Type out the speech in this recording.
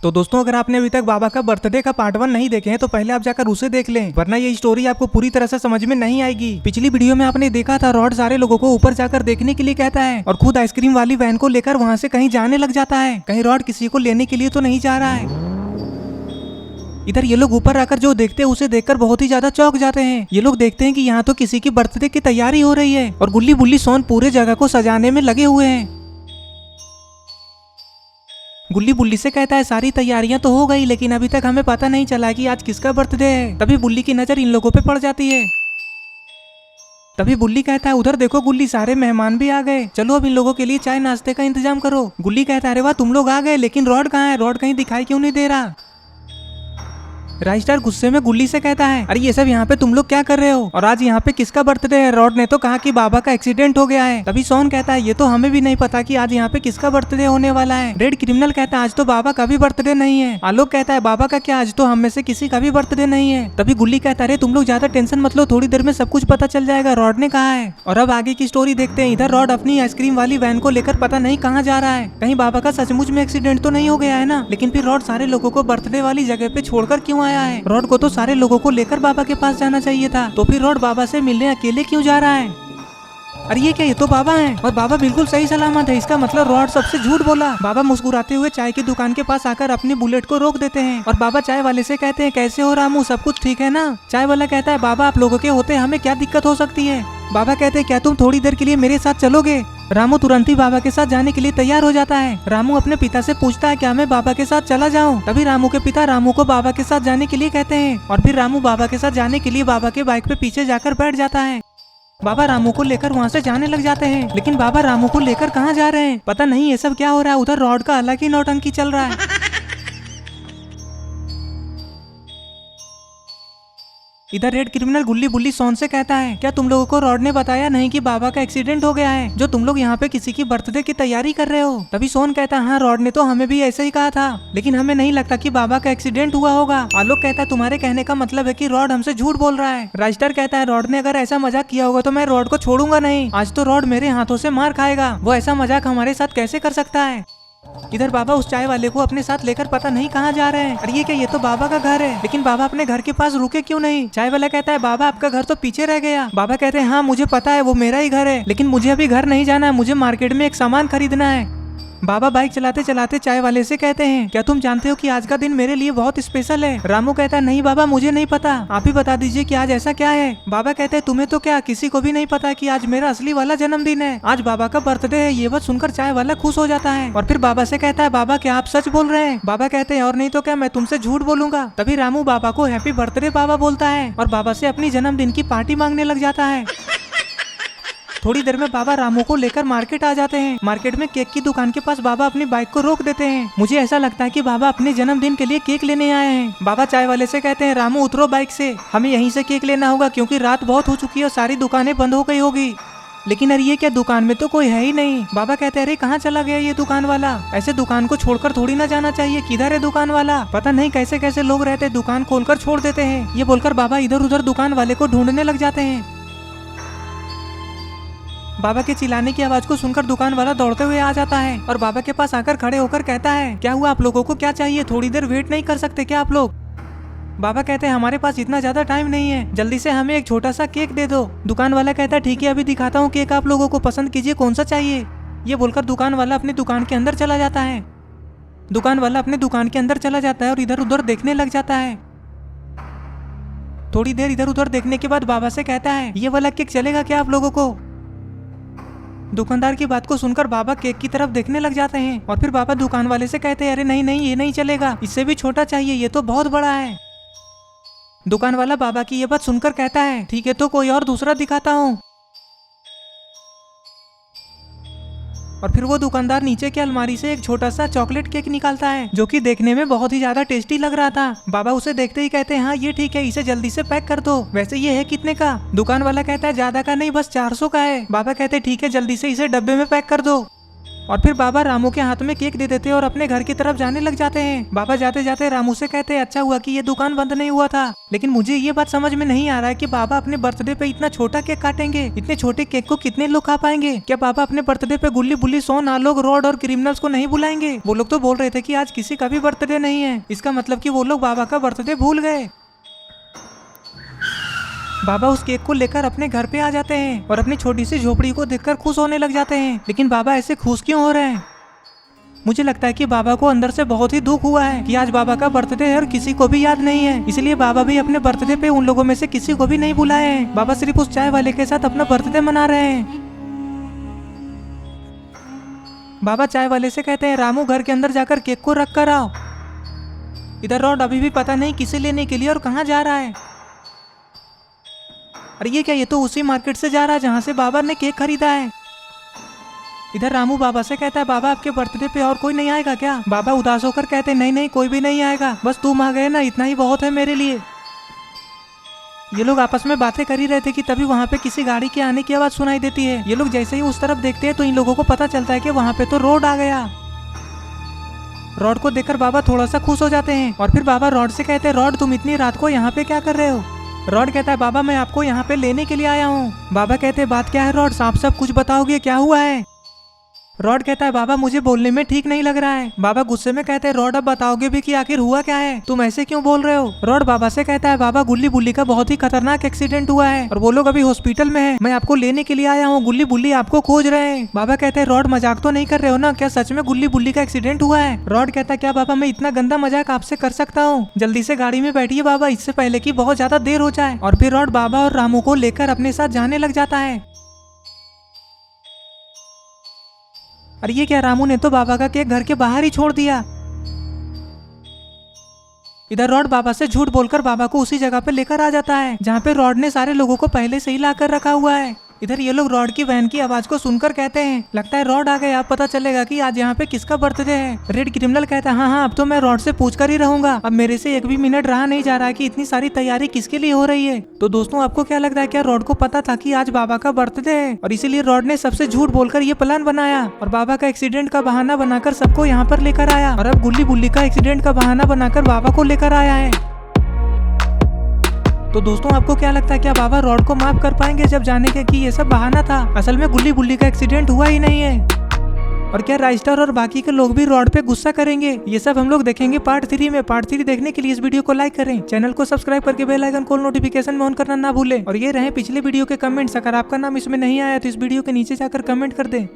तो दोस्तों अगर आपने अभी तक बाबा का बर्थडे का पार्ट 1 नहीं देखे हैं तो पहले आप जाकर उसे देख लें, वरना ये स्टोरी आपको पूरी तरह से समझ में नहीं आएगी। पिछली वीडियो में आपने देखा था रॉड सारे लोगों को ऊपर जाकर देखने के लिए कहता है और खुद आइसक्रीम वाली वैन को लेकर वहाँ से कहीं जाने लग जाता है। कहीं रॉड किसी को लेने के लिए तो नहीं जा रहा है। इधर ये लोग ऊपर आकर जो देखते हैं उसे देखकर बहुत ही ज्यादा चौंक जाते हैं। ये लोग देखते हैं कि यहाँ तो किसी की बर्थडे की तैयारी हो रही है और गुल्ली बुल्ली सोन पूरे जगह को सजाने में लगे हुए हैं। गुल्ली बुल्ली से कहता है सारी तैयारियां तो हो गई, लेकिन अभी तक हमें पता नहीं चला कि आज किसका बर्थडे है। तभी बुल्ली की नजर इन लोगों पे पड़ जाती है। तभी बुल्ली कहता है उधर देखो गुल्ली, सारे मेहमान भी आ गए, चलो अब इन लोगों के लिए चाय नाश्ते का इंतजाम करो। गुल्ली कहता है अरे वाह तुम लोग आ गए, लेकिन रॉड कहाँ है? रॉड कहीं दिखाई क्यों नहीं दे रहा? राइस्टार गुस्से में गुल्ली से कहता है अरे ये सब यहाँ पे तुम लोग क्या कर रहे हो और आज यहाँ पे किसका बर्थडे है? रॉड ने तो कहा कि बाबा का एक्सीडेंट हो गया है। तभी सोन कहता है ये तो हमें भी नहीं पता कि आज यहाँ पे किसका बर्थडे होने वाला है। रेड क्रिमिनल कहता है आज तो बाबा का भी बर्थडे नहीं है। आलोक कहता है बाबा का क्या, आज तो हम में से किसी का भी बर्थडे नहीं है। तभी गुल्ली कहता है अरे तुम लोग ज्यादा टेंशन मत लो, थोड़ी देर में सब कुछ पता चल जाएगा, रॉड ने कहा है। और अब आगे की स्टोरी देखते हैं। इधर रॉड अपनी आइसक्रीम वाली वैन को लेकर पता नहीं कहाँ जा रहा है। कहीं बाबा का सचमुच में एक्सीडेंट तो नहीं हो गया है ना? लेकिन फिर रॉड सारे लोगों को बर्थडे वाली जगह पे छोड़कर क्यों आया है? रॉड को तो सारे लोगों को लेकर बाबा के पास जाना चाहिए था, तो फिर रॉड बाबा से मिलने अकेले क्यों जा रहा है? अरे ये क्या, ये तो बाबा हैं और बाबा बिल्कुल सही सलामत है। इसका मतलब रॉड सबसे झूठ बोला। बाबा मुस्कुराते हुए चाय की दुकान के पास आकर अपनी बुलेट को रोक देते हैं और बाबा चाय वाले से कहते हैं कैसे हो रामू, सब कुछ ठीक है ना? चाय वाला कहता है बाबा आप लोगों के होते हमें क्या दिक्कत हो सकती है? बाबा कहते हैं क्या तुम थोड़ी देर के लिए मेरे साथ चलोगे? रामू तुरंत ही बाबा के साथ जाने के लिए तैयार हो जाता है। रामू अपने पिता से पूछता है क्या मैं बाबा के साथ चला जाऊं? तभी रामू के पिता रामू को बाबा के साथ जाने के लिए कहते हैं और फिर रामू बाबा के साथ जाने के लिए बाबा के बाइक पे पीछे जाकर बैठ जाता है। बाबा रामू को लेकर वहाँ से जाने लग जाते हैं, लेकिन बाबा रामू को लेकर कहाँ जा रहे हैं पता नहीं, ये सब क्या हो रहा है। उधर रॉड का अलग ही नौटंकी चल रहा है। इधर रेड क्रिमिनल गुल्ली बुल्ली सोन से कहता है क्या तुम लोगों को रॉड ने बताया नहीं कि बाबा का एक्सीडेंट हो गया है, जो तुम लोग यहाँ पे किसी की बर्थडे की तैयारी कर रहे हो? तभी सोन कहता है हाँ रॉड ने तो हमें भी ऐसे ही कहा था, लेकिन हमें नहीं लगता कि बाबा का एक्सीडेंट हुआ होगा। आलोक कहता है तुम्हारे कहने का मतलब है कि रॉड हमसे झूठ बोल रहा है। राइस्टर कहता है रॉड ने अगर ऐसा मजाक किया होगा तो मैं रॉड को छोड़ूंगा नहीं, आज तो रॉड मेरे हाथों से मार खाएगा, वो ऐसा मजाक हमारे साथ कैसे कर सकता है? इधर बाबा उस चाय वाले को अपने साथ लेकर पता नहीं कहाँ जा रहे हैं। अरे ये क्या, ये तो बाबा का घर है, लेकिन बाबा अपने घर के पास रुके क्यों नहीं? चाय वाला कहता है बाबा आपका घर तो पीछे रह गया। बाबा कहते हैं हाँ मुझे पता है वो मेरा ही घर है, लेकिन मुझे अभी घर नहीं जाना है, मुझे मार्केट में एक सामान खरीदना है। बाबा बाइक चलाते चलाते चाय वाले से कहते हैं क्या तुम जानते हो कि आज का दिन मेरे लिए बहुत स्पेशल है? रामू कहता है नहीं बाबा मुझे नहीं पता, आप ही बता दीजिए कि आज ऐसा क्या है। बाबा कहते हैं तुम्हें तो क्या किसी को भी नहीं पता कि आज मेरा असली वाला जन्मदिन है, आज बाबा का बर्थडे है। ये बात सुनकर चाय वाला खुश हो जाता है और फिर बाबा से कहता है बाबा क्या आप सच बोल रहे हैं? बाबा कहते हैं और नहीं तो क्या, मैं तुमसे झूठ बोलूंगा। तभी रामू बाबा को हैप्पी बर्थडे बाबा बोलता है और बाबा से अपनी जन्मदिन की पार्टी मांगने लग जाता है। थोड़ी देर में बाबा रामू को लेकर मार्केट आ जाते हैं। मार्केट में केक की दुकान के पास बाबा अपनी बाइक को रोक देते हैं। मुझे ऐसा लगता है कि बाबा अपने जन्मदिन के लिए केक लेने आए हैं। बाबा चाय वाले से कहते हैं रामू उतरो बाइक से, हमें यहीं से केक लेना होगा क्योंकि रात बहुत हो चुकी है और सारी दुकानें बंद हो गई होगी। लेकिन अरे ये क्या, दुकान में तो कोई है ही नहीं। बाबा कहते हैं अरे कहाँ चला गया ये दुकान वाला? ऐसे दुकान को छोड़कर थोड़ी ना जाना चाहिए, किधर है दुकान वाला? पता नहीं कैसे कैसे लोग रहते, दुकान खोलकर छोड़ देते हैं। ये बोलकर बाबा इधर उधर दुकान वाले को ढूंढने लग जाते हैं। बाबा के चिल्लाने की आवाज को सुनकर दुकान वाला दौड़ते हुए आ जाता है और बाबा के पास आकर खड़े होकर कहता है क्या हुआ, आप लोगों को क्या चाहिए? थोड़ी देर वेट नहीं कर सकते क्या आप लोग? बाबा कहते हैं हमारे पास इतना ज्यादा टाइम नहीं है, जल्दी से हमें एक छोटा सा केक दे दो। दुकान वाला कहता है ठीक है अभी दिखाता हूँ केक, आप लोगों को पसंद कीजिए कौन सा चाहिए। ये बोलकर दुकान वाला अपनी दुकान के अंदर चला जाता है। दुकान वाला अपने दुकान के अंदर चला जाता है और इधर उधर देखने लग जाता है। थोड़ी देर इधर उधर देखने के बाद बाबा से कहता है ये वाला केक चलेगा क्या आप लोगों को? दुकानदार की बात को सुनकर बाबा केक की तरफ देखने लग जाते हैं और फिर बाबा दुकान वाले से कहते हैं अरे नहीं नहीं ये नहीं चलेगा, इससे भी छोटा चाहिए, ये तो बहुत बड़ा है। दुकान वाला बाबा की ये बात सुनकर कहता है ठीक है तो कोई और दूसरा दिखाता हूँ। और फिर वो दुकानदार नीचे की अलमारी से एक छोटा सा चॉकलेट केक निकालता है जो कि देखने में बहुत ही ज्यादा टेस्टी लग रहा था। बाबा उसे देखते ही कहते हैं हाँ ये ठीक है, इसे जल्दी से पैक कर दो। वैसे ये है कितने का? दुकान वाला कहता है ज्यादा का नहीं, बस 400 का है। बाबा कहते हैं ठीक है जल्दी से इसे डब्बे में पैक कर दो। और फिर बाबा रामू के हाथ में केक दे देते और अपने घर की तरफ जाने लग जाते हैं। बाबा जाते जाते रामू से कहते हैं अच्छा हुआ कि ये दुकान बंद नहीं हुआ था। लेकिन मुझे ये बात समझ में नहीं आ रहा है कि बाबा अपने बर्थडे पे इतना छोटा केक काटेंगे। इतने छोटे केक को कितने लोग खा पाएंगे? क्या बाबा अपने बर्थडे पे गुल्ली बुल्ली सोन आलोक रॉड और क्रिमिनल्स को नहीं बुलाएंगे? वो लोग तो बोल रहे थे कि आज किसी का भी बर्थडे नहीं है। इसका मतलब कि वो लोग बाबा का बर्थडे भूल गए। बाबा उस केक को लेकर अपने घर पे आ जाते हैं और अपनी छोटी सी झोपड़ी को देखकर खुश होने लग जाते हैं। लेकिन बाबा ऐसे खुश क्यों हो रहे हैं? मुझे लगता है कि बाबा को अंदर से बहुत ही दुख हुआ है कि आज बाबा का बर्थडे है और किसी को भी याद नहीं है। इसलिए बाबा भी अपने बर्थडे पे उन लोगों में से किसी को भी नहीं बुलाए हैं। बाबा सिर्फ उस चाय वाले के साथ अपना बर्थडे मना रहे हैं। बाबा चाय वाले से कहते हैं रामू घर के अंदर जाकर केक को रख कर आओ। इधर रॉड अभी भी पता नहीं किसे लेने के लिए और कहाँ जा रहा है। अरे ये क्या, ये तो उसी मार्केट से जा रहा है जहाँ से बाबा ने केक खरीदा है। इधर रामू बाबा से कहता है बाबा आपके बर्थडे पे और कोई नहीं आएगा क्या? बाबा उदास होकर कहते हैं नहीं नहीं कोई भी नहीं आएगा, बस तुम आ गए ना इतना ही बहुत है मेरे लिए। ये लोग आपस में बातें कर ही रहे थे कि तभी वहाँ पे किसी गाड़ी के आने की आवाज सुनाई देती है। ये लोग जैसे ही उस तरफ देखते हैं तो इन लोगों को पता चलता है कि वहाँ पे तो रॉड आ गया। रॉड को देखकर बाबा थोड़ा सा खुश हो जाते हैं और फिर बाबा रॉड से कहते हैं रॉड तुम इतनी रात को यहाँ पे क्या कर रहे हो? रॉड कहता है बाबा मैं आपको यहाँ पे लेने के लिए आया हूँ। बाबा कहते हैं बात क्या है रॉड, साफ साफ कुछ बताओगे क्या हुआ है? रॉड कहता है बाबा मुझे बोलने में ठीक नहीं लग रहा है। बाबा गुस्से में कहते हैं रॉड अब बताओगे भी कि आखिर हुआ क्या है, तुम ऐसे क्यों बोल रहे हो? रॉड बाबा से कहता है बाबा गुल्ली बुल्ली का बहुत ही खतरनाक एक्सीडेंट हुआ है और वो लोग अभी हॉस्पिटल में है। मैं आपको लेने के लिए आया हूँ, गुल्ली बुल्ली आपको खोज रहे हैं। बाबा कहते हैं रॉड मजाक तो नहीं कर रहे हो ना, क्या सच में गुल्ली बुल्ली का एक्सीडेंट हुआ है? रॉड कहता है क्या बाबा मैं इतना गंदा मजाक आपसे कर सकता हूँ? जल्दी से गाड़ी में बैठिए बाबा, इससे पहले की बहुत ज्यादा देर हो जाए। और फिर रॉड बाबा और रामू को लेकर अपने साथ जाने लग जाता है। अरे ये क्या, रामू ने तो बाबा का केक घर के बाहर ही छोड़ दिया। इधर रॉड बाबा से झूठ बोलकर बाबा को उसी जगह पे लेकर आ जाता है जहाँ पे रॉड ने सारे लोगों को पहले से ही लाकर रखा हुआ है। इधर ये लोग रॉड की वैन की आवाज को सुनकर कहते हैं लगता है रॉड आ गए, अब पता चलेगा कि आज यहाँ पे किसका बर्थडे है। रेड क्रिमिनल कहता है हाँ अब तो मैं रॉड से पूछ कर ही रहूंगा, अब मेरे से एक भी मिनट रहा नहीं जा रहा है कि इतनी सारी तैयारी किसके लिए हो रही है। तो दोस्तों आपको क्या लगता है, क्या रॉड को पता था कि आज बाबा का बर्थडे है और इसीलिए रॉड ने सबसे झूठ बोलकर ये प्लान बनाया और बाबा का एक्सीडेंट का बहाना बनाकर सबको यहाँ पर लेकर आया और अब गुल्ली बुल्ली का एक्सीडेंट का बहाना बनाकर बाबा को लेकर आया है। तो दोस्तों आपको क्या लगता है, क्या बाबा रॉड को माफ कर पाएंगे जब जाने के कि ये सब बहाना था, असल में गुल्ली बुल्ली का एक्सीडेंट हुआ ही नहीं है? और क्या राइस्टर और बाकी के लोग भी रॉड पे गुस्सा करेंगे? ये सब हम लोग देखेंगे पार्ट 3 में। पार्ट 3 देखने के लिए इस वीडियो को लाइक करें, चैनल को सब्सक्राइब करके बेल आइकन को नोटिफिकेशन में ऑन करना ना भूलें। और ये रहे पिछले वीडियो के कमेंट्स, अगर आपका नाम इसमें नहीं आया तो इस वीडियो के नीचे जाकर कमेंट कर दें।